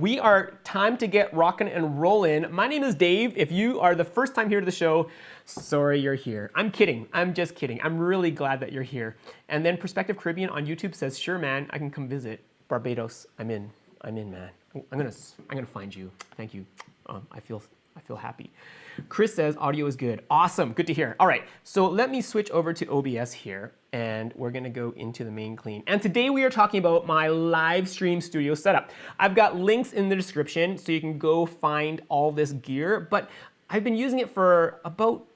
We are time to get rocking and rolling. My name is Dave. If you are the first time here to the show, sorry you're here. I'm kidding. I'm just kidding. I'm really glad that you're here. And then Perspective Caribbean on YouTube says, sure, man, I can come visit. Barbados, I'm in, man. I'm gonna find you. Thank you. I feel happy. Chris says audio is good. Awesome, good to hear. All right, so let me switch over to OBS here, and we're gonna go into the main clean. And today we are talking about my Livestream studio setup. I've got links in the description so you can go find all this gear, but I've been using it for about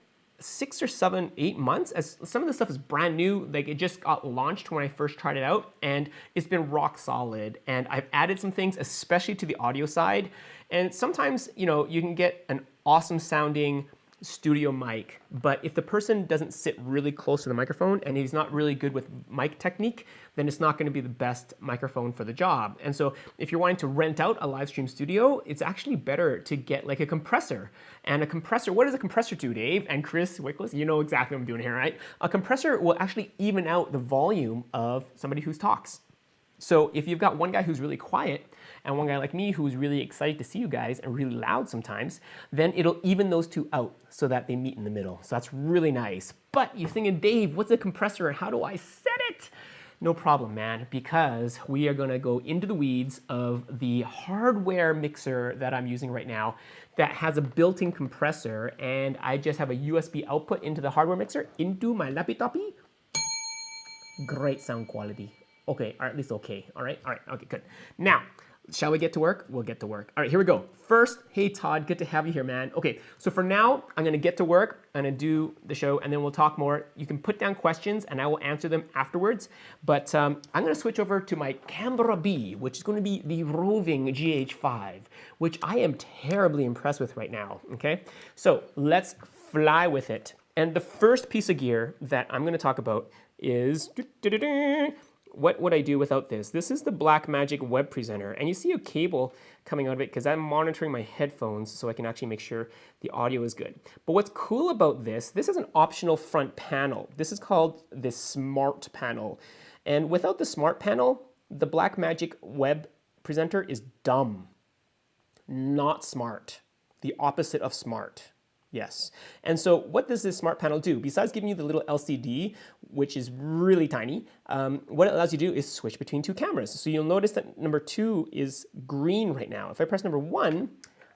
6 or 7, 8 months, as some of the stuff is brand new. Like, it just got launched when I first tried it out, and it's been rock solid. And I've added some things, especially to the audio side. And sometimes, you know, you can get an awesome sounding studio mic, but if the person doesn't sit really close to the microphone and he's not really good with mic technique, then it's not going to be the best microphone for the job. And so if you're wanting to rent out a Livestream studio, it's actually better to get like a compressor. And a compressor, what does a compressor do, Dave? And Chris Wickless, you know exactly what I'm doing here, right? A compressor will actually even out the volume of somebody who talks. So if you've got one guy who's really quiet and one guy like me who's really excited to see you guys and really loud sometimes, then it'll even those two out so that they meet in the middle. So that's really nice. But you're thinking, Dave, what's a compressor and how do I set it? No problem, man, because we are gonna go into the weeds of the hardware mixer that I'm using right now that has a built-in compressor, and I just have a USB output into the hardware mixer into my laptop. Great sound quality. Okay, or at least okay, all right, okay, good. Now, shall we get to work? We'll get to work. All right, here we go. First, hey Todd, good to have you here, man. Okay, so for now, I'm gonna get to work, I'm gonna do the show, and then we'll talk more. You can put down questions, and I will answer them afterwards, but I'm gonna switch over to my Canberra B, which is gonna be the roving GH5, which I am terribly impressed with right now, okay? So let's fly with it. And the first piece of gear that I'm gonna talk about is, what would I do without this? This is the Blackmagic web presenter, and you see a cable coming out of it because I'm monitoring my headphones so I can actually make sure the audio is good. But what's cool about this is an optional front panel. This is called the Smart Panel. And without the Smart Panel, the Blackmagic web presenter is dumb, not smart, the opposite of smart. Yes. And so what does this Smart Panel do? Besides giving you the little LCD, which is really tiny, what it allows you to do is switch between two cameras. So you'll notice that number 2 is green right now. If I press number 1,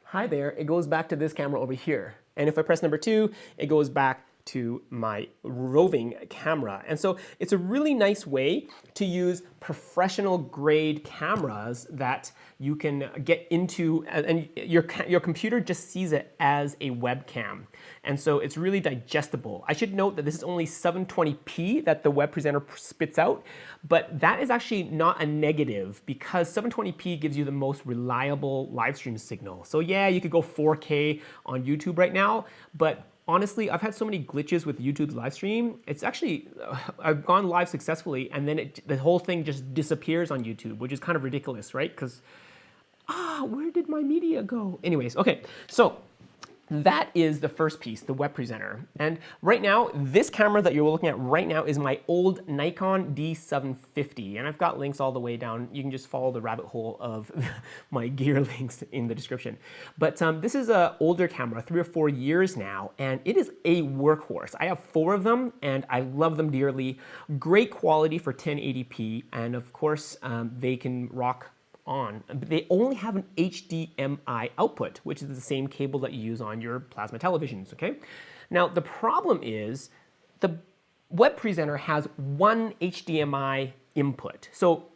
hi there, it goes back to this camera over here. And if I press number 2, it goes back to my roving camera. And so it's a really nice way to use professional grade cameras that you can get into, and your computer just sees it as a webcam. And so it's really digestible. I should note that this is only 720p that the web presenter spits out, but that is actually not a negative because 720p gives you the most reliable live stream signal. So yeah, you could go 4K on YouTube right now, but honestly, I've had so many glitches with YouTube's live stream. It's actually, I've gone live successfully and then the whole thing just disappears on YouTube, which is kind of ridiculous, right? Because, where did my media go? Anyways, okay, so that is the first piece, the web presenter. And right now, this camera that you're looking at right now is my old Nikon D750. And I've got links all the way down. You can just follow the rabbit hole of my gear links in the description. But this is an older camera, 3 or 4 years now, and it is a workhorse. I have 4 of them, and I love them dearly. Great quality for 1080p, and of course, they can rock on. They only have an HDMI output, which is the same cable that you use on your plasma televisions, okay? Now, the problem is the web presenter has one HDMI input. So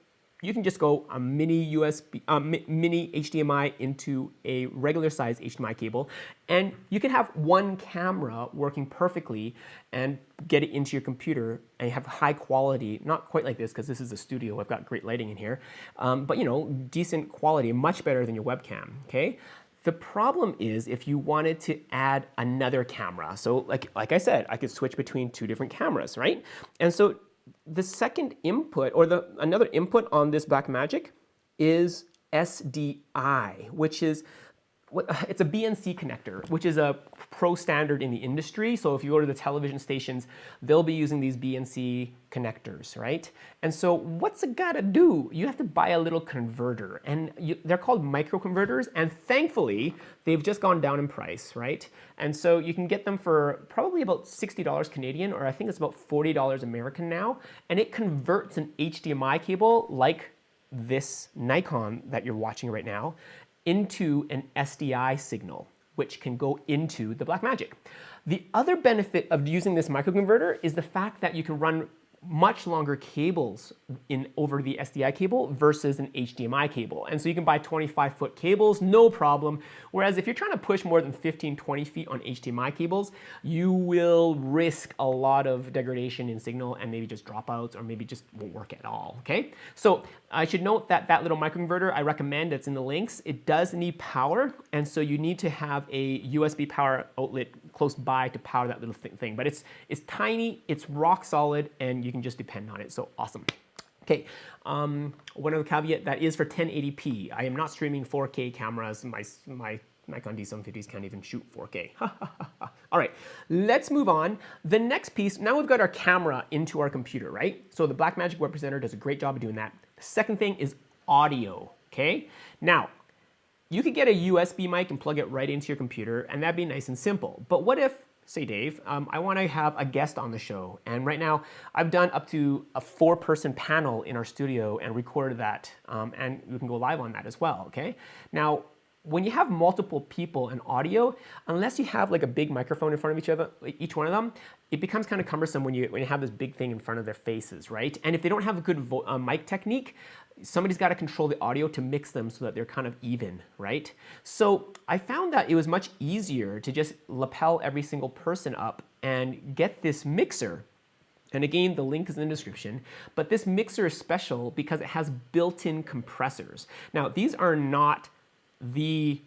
you can just go a mini mini HDMI into a regular size HDMI cable, and you can have one camera working perfectly and get it into your computer and have high quality, not quite like this because this is a studio, I've got great lighting in here, but you know, decent quality, much better than your webcam, okay? The problem is if you wanted to add another camera. So like I said, I could switch between 2 different cameras, right? And so the second input, or another input on this Blackmagic is SDI, which is it's a BNC connector, which is a pro standard in the industry. So if you go to the television stations, they'll be using these BNC connectors, right? And so what's it got to do? You have to buy a little converter, and they're called microconverters, and thankfully they've just gone down in price, right? And so you can get them for probably about $60 Canadian, or I think it's about $40 American now, and it converts an HDMI cable like this Nikon that you're watching right now into an SDI signal, which can go into the Blackmagic. The other benefit of using this microconverter is the fact that you can run much longer cables over the SDI cable versus an HDMI cable. And so you can buy 25-foot cables, no problem. Whereas if you're trying to push more than 15, 20 feet on HDMI cables, you will risk a lot of degradation in signal and maybe just dropouts, or maybe just won't work at all, okay? So I should note that that little microconverter I recommend, it's in the links, it does need power, and so you need to have a USB power outlet close by to power that little thing. But it's tiny, it's rock solid, and you can just depend on it, so awesome. Okay, one other caveat, that is for 1080p. I am not streaming 4K cameras. My Nikon D750s can't even shoot 4K. All right, let's move on. The next piece, now we've got our camera into our computer, right? So the Blackmagic Web Presenter does a great job of doing that. The second thing is audio, okay? Now, you could get a USB mic and plug it right into your computer, and that'd be nice and simple. But what if, say Dave, I want to have a guest on the show, and right now I've done up to a 4-person panel in our studio and recorded that, and we can go live on that as well, okay? Now, when you have multiple people and audio, unless you have like a big microphone in front of each other, each one of them, it becomes kind of cumbersome when you have this big thing in front of their faces, right? And if they don't have a good mic technique, somebody's got to control the audio to mix them so that they're kind of even, right? So I found that it was much easier to just lapel every single person up and get this mixer. And again, the link is in the description, but this mixer is special because it has built-in compressors. Now, these are not the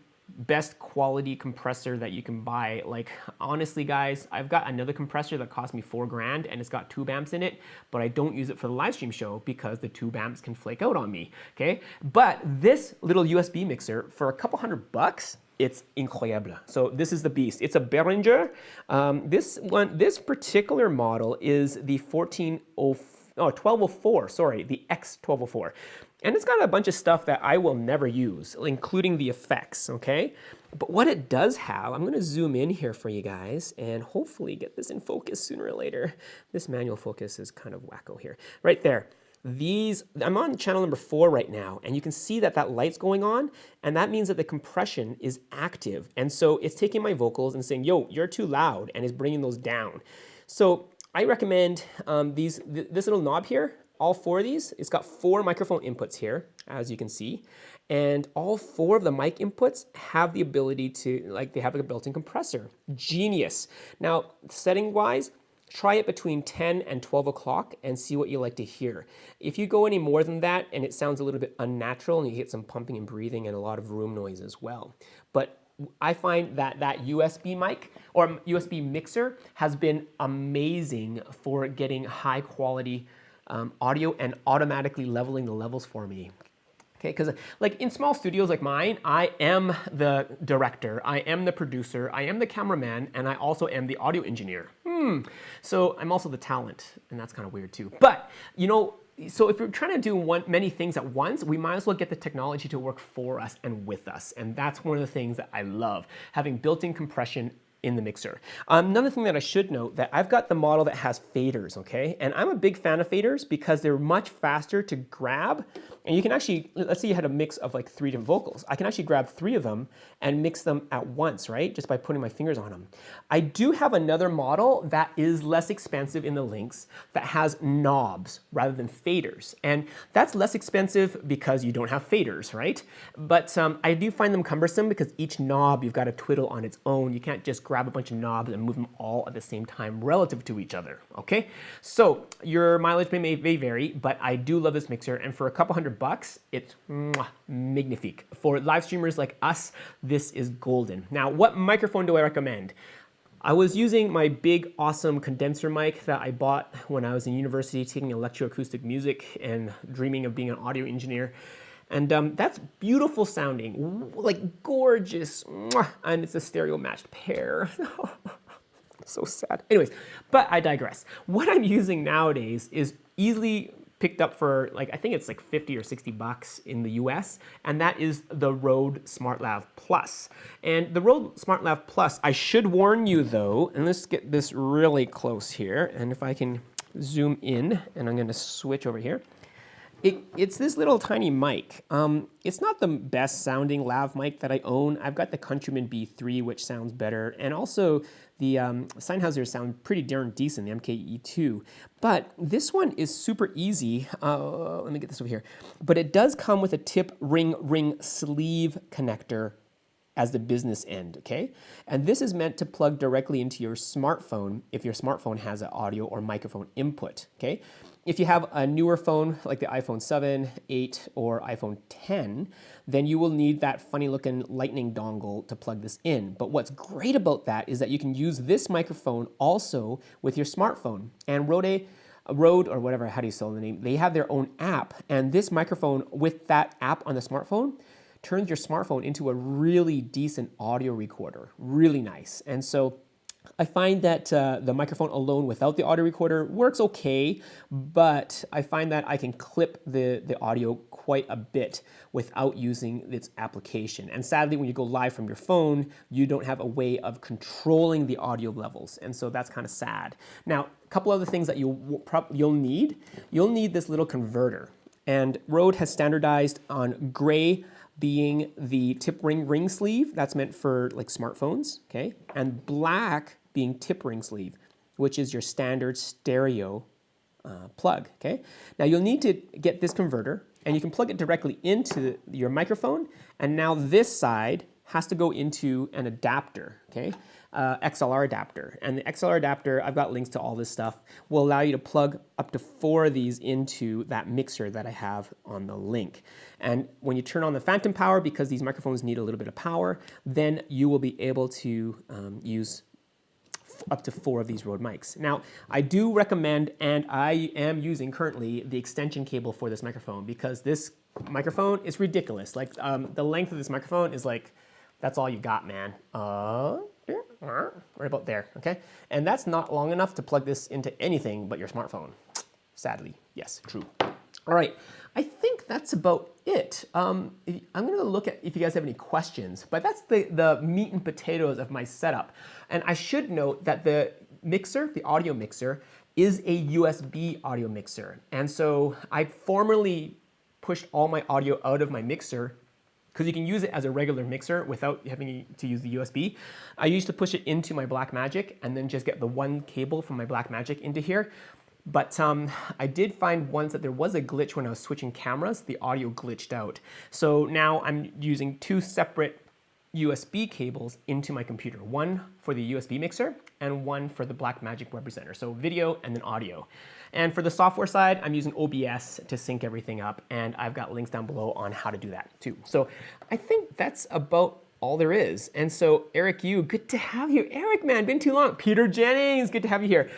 best quality compressor that you can buy. Like, honestly guys, I've got another compressor that cost me $4,000 and it's got tube amps in it, but I don't use it for the live stream show because the tube amps can flake out on me, okay? But this little USB mixer, for a couple $100, it's incroyable. So this is the beast. It's a Behringer. This particular model is the 1204, sorry, the X1204. And it's got a bunch of stuff that I will never use, including the effects, okay? But what it does have, I'm gonna zoom in here for you guys and hopefully get this in focus sooner or later. This manual focus is kind of wacko here. Right there. I'm on channel number 4 right now, and you can see that that light's going on, and that means that the compression is active. And so it's taking my vocals and saying, yo, you're too loud, and it's bringing those down. So I recommend this little knob here. All 4 of these, it's got 4 microphone inputs here, as you can see. And all 4 of the mic inputs have the ability to, they have a built-in compressor. Genius. Now, setting-wise, try it between 10 and 12 o'clock and see what you like to hear. If you go any more than that and it sounds a little bit unnatural and you get some pumping and breathing and a lot of room noise as well. But I find that that USB mic or USB mixer has been amazing for getting high quality audio and automatically leveling the levels for me. Okay, because like in small studios like mine, I am the director, I am the producer, I am the cameraman, and I also am the audio engineer. So I'm also the talent, and that's kind of weird too. But, you know, so if you're trying to do many things at once, we might as well get the technology to work for us and with us. And that's one of the things that I love, having built-in compression in the mixer. Another thing that I should note, that I've got the model that has faders, okay? And I'm a big fan of faders because they're much faster to grab. And you can actually, let's say you had a mix of like 3 different vocals. I can actually grab 3 of them and mix them at once, right? Just by putting my fingers on them. I do have another model that is less expensive in the links that has knobs rather than faders. And that's less expensive because you don't have faders, right? But I do find them cumbersome because each knob you've got to twiddle on its own. You can't just grab a bunch of knobs and move them all at the same time relative to each other, okay? So your mileage may vary, but I do love this mixer, and for a couple $100, it's magnifique. For live streamers like us, this is golden. Now, what microphone do I recommend? I was using my big, awesome condenser mic that I bought when I was in university taking electroacoustic music and dreaming of being an audio engineer. And that's beautiful sounding, like gorgeous. Mwah, and it's a stereo matched pair. So sad. Anyways, but I digress. What I'm using nowadays is easily picked up for, like, I think it's like 50 or 60 bucks in the US, and that is the Rode SmartLav Plus. And the Rode SmartLav Plus, I should warn you though, and let's get this really close here, and if I can zoom in, and I'm gonna switch over here. It's this little tiny mic. It's not the best sounding lav mic that I own. I've got the Countryman B3, which sounds better, and also the Sennheisers sound pretty darn decent, the MKE2. But this one is super easy. Let me get this over here. But it does come with a tip ring sleeve connector as the business end, okay? And this is meant to plug directly into your smartphone if your smartphone has an audio or microphone input, okay? If you have a newer phone like the iPhone 7, 8, or iPhone 10, then you will need that funny looking lightning dongle to plug this in. But what's great about that is that you can use this microphone also with your smartphone. And Rode, or whatever, how do you spell the name? They have their own app, and this microphone with that app on the smartphone turns your smartphone into a really decent audio recorder, really nice. And so I find that the microphone alone without the audio recorder works okay, but I find that I can clip the audio quite a bit without using its application. And sadly, when you go live from your phone, you don't have a way of controlling the audio levels, and so that's kind of sad. Now, a couple other things that you'll need. You'll need this little converter, and Rode has standardized on gray being the tip ring sleeve, that's meant for like smartphones, okay? And black being tip ring sleeve, which is your standard stereo plug, okay? Now you'll need to get this converter, and you can plug it directly into your microphone, and now this side has to go into an adapter, okay? XLR adapter. And the XLR adapter, I've got links to all this stuff, will allow you to plug up to 4 of these into that mixer that I have on the link. And when you turn on the phantom power, because these microphones need a little bit of power, then you will be able to use up to 4 of these Rode mics. Now, I do recommend, and I am using currently, the extension cable for this microphone, because this microphone is ridiculous. Like, the length of this microphone is like, that's all you got, man. Right about there, okay? And that's not long enough to plug this into anything but your smartphone. Sadly, yes, true. All right, I think that's about it. I'm gonna look at if you guys have any questions, but that's the meat and potatoes of my setup. And I should note that the mixer, the audio mixer, is a USB audio mixer. And so I formerly pushed all my audio out of my mixer, because you can use it as a regular mixer without having to use the USB. I used to push it into my Blackmagic and then just get the one cable from my Blackmagic into here. But I did find once that there was a glitch when I was switching cameras. The audio glitched out. So now I'm using 2 separate USB cables into my computer. One for the USB mixer and one for the Blackmagic Web Presenter. So video and then audio. And for the software side, I'm using OBS to sync everything up, and I've got links down below on how to do that too. So I think that's about all there is. And so Eric, good to have you. Eric, man, been too long. Peter Jennings, good to have you here.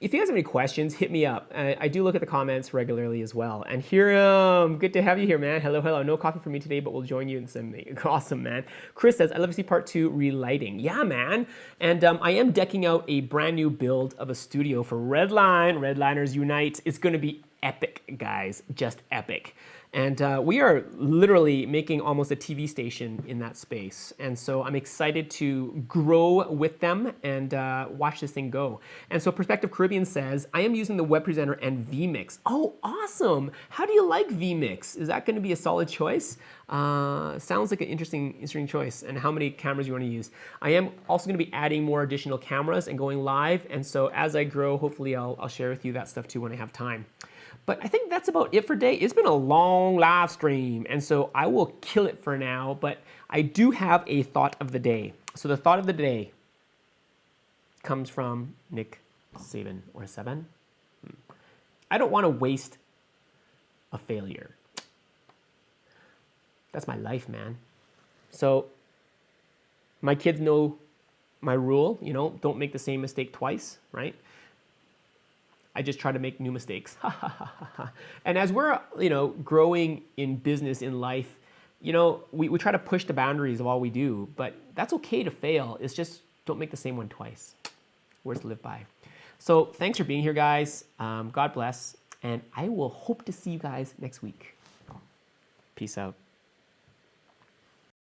If you guys have any questions, hit me up. I do look at the comments regularly as well. And Hiram, good to have you here, man. Hello, hello. No coffee for me today, but we'll join you in some. Awesome, man. Chris says, I'd love to see part 2 relighting. Yeah, man. And I am decking out a brand new build of a studio for Redline. Redliners Unite. It's going to be epic, guys. Just epic. And we are literally making almost a TV station in that space. And so I'm excited to grow with them and watch this thing go. And so Perspective Caribbean says, I am using the Web Presenter and vMix. Oh, awesome. How do you like vMix? Is that going to be a solid choice? Sounds like an interesting choice. And how many cameras you want to use. I am also going to be adding more additional cameras and going live. And so as I grow, hopefully I'll share with you that stuff too when I have time. But I think that's about it for today. It's been a long live stream, and so I will kill it for now, but I do have a thought of the day. So the thought of the day comes from Nick Saban, or Seven. I don't want to waste a failure. That's my life, man. So my kids know my rule, don't make the same mistake twice, right? I just try to make new mistakes. And as we're, growing in business, in life, we try to push the boundaries of all we do, but that's okay to fail. It's just don't make the same one twice. Words to live by. So thanks for being here, guys. God bless. And I will hope to see you guys next week. Peace out.